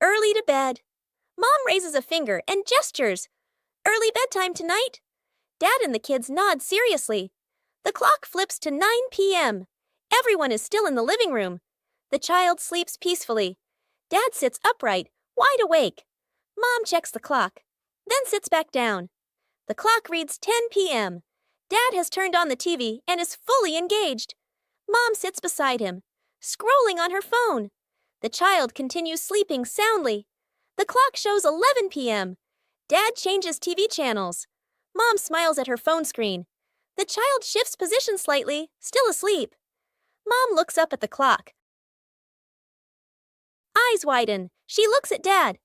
Early to bed. Mom raises a finger and gestures. Early bedtime tonight. Dad and the kids nod seriously. The clock flips to 9 p.m. Everyone is still in the living room. The child sleeps peacefully. Dad sits upright, wide awake. Mom checks the clock, then sits back down. The clock reads 10 p.m. Dad has turned on the TV and is fully engaged. Mom sits beside him, scrolling on her phone. The child continues sleeping soundly. The clock shows 11 p.m. Dad changes TV channels. Mom smiles at her phone screen. The child shifts position slightly, still asleep. Mom looks up at the clock. Eyes widen. She looks at Dad.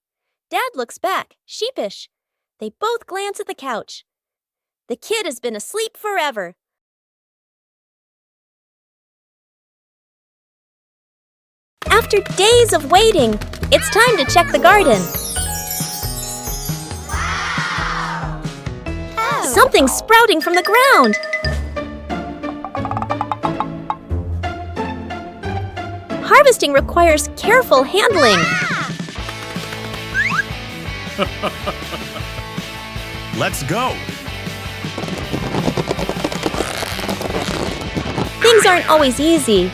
Dad looks back, sheepish. They both glance at the couch. The kid has been asleep forever. After days of waiting, it's time to check the garden. Wow! Oh. Something's sprouting from the ground. Harvesting requires careful handling. Let's go! Things aren't always easy.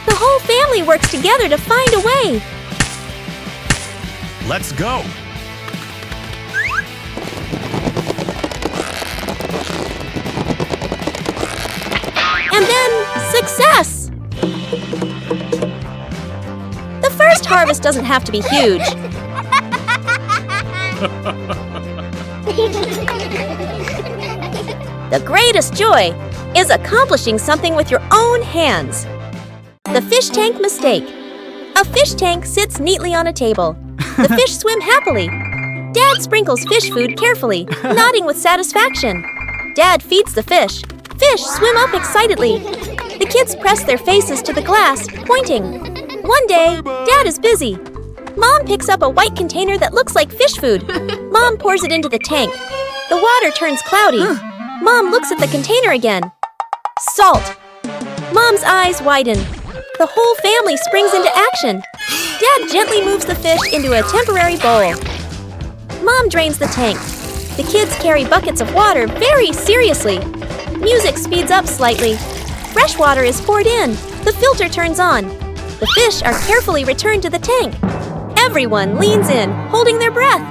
The whole family works together to find a way. Let's go! And then, success! The first harvest doesn't have to be huge. The greatest joy is accomplishing something with your own hands. The fish tank mistake. A fish tank sits neatly on a table. The fish swim happily. Dad sprinkles fish food carefully, nodding with satisfaction. Dad feeds the fish. Fish swim up excitedly. The kids press their faces to the glass, pointing. One day, Dad is busy. Mom picks up a white container that looks like fish food. Mom pours it into the tank. The water turns cloudy. Mom looks at the container again. Salt. Mom's eyes widen. The whole family springs into action. Dad gently moves the fish into a temporary bowl. Mom drains the tank. The kids carry buckets of water very seriously. Music speeds up slightly. Fresh water is poured in. The filter turns on. The fish are carefully returned to the tank. Everyone leans in, holding their breath.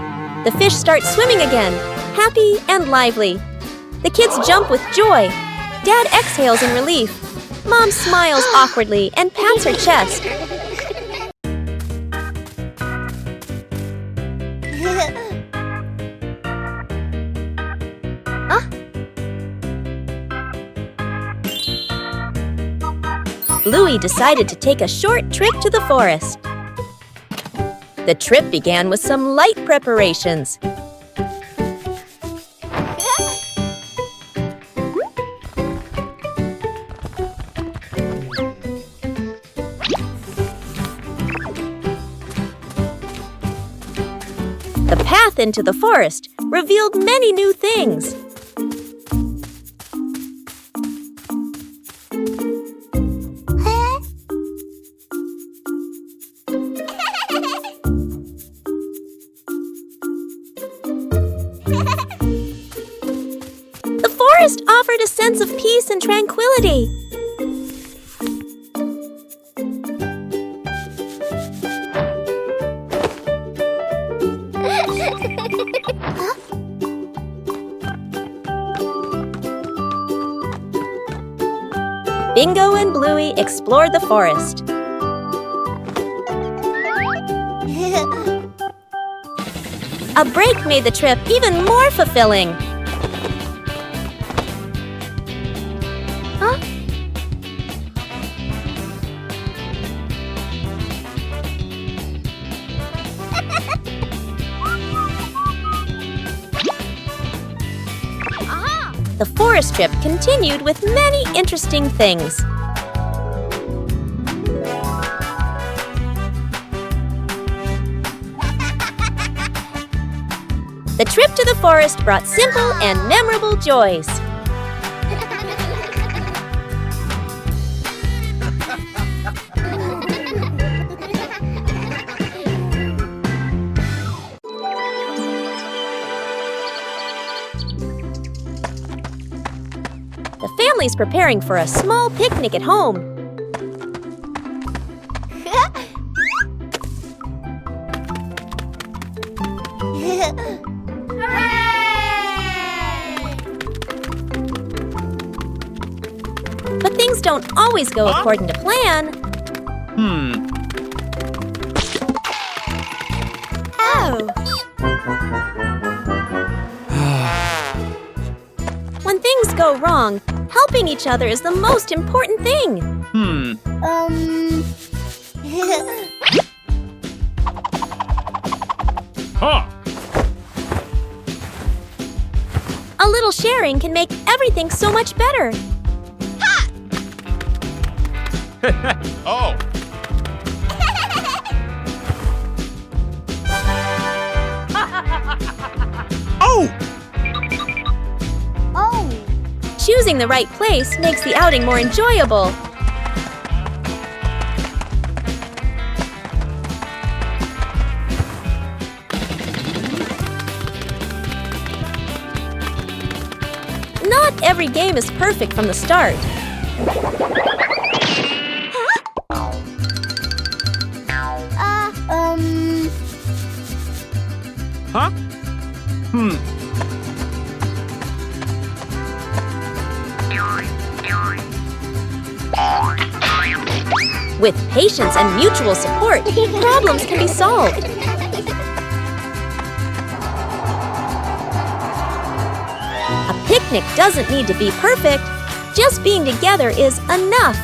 The fish start swimming again, happy and lively. The kids jump with joy. Dad exhales in relief. Mom smiles awkwardly and pats her chest. Bluey decided to take a short trip to the forest. The trip began with some light preparations. The path into the forest revealed many new things. The forest offered a sense of peace and tranquility. Bingo and Bluey explored the forest. A break made the trip even more fulfilling. The forest trip continued with many interesting things. The trip to the forest brought simple and memorable joys. family's preparing for a small picnic at home. But things don't always go according to plan. Oh. When things go wrong, helping each other is the most important thing. A little sharing can make everything so much better. Oh! Oh! Choosing the right place makes the outing more enjoyable. Not every game is perfect from the start. With patience and mutual support, problems can be solved. A picnic doesn't need to be perfect. Just being together is enough.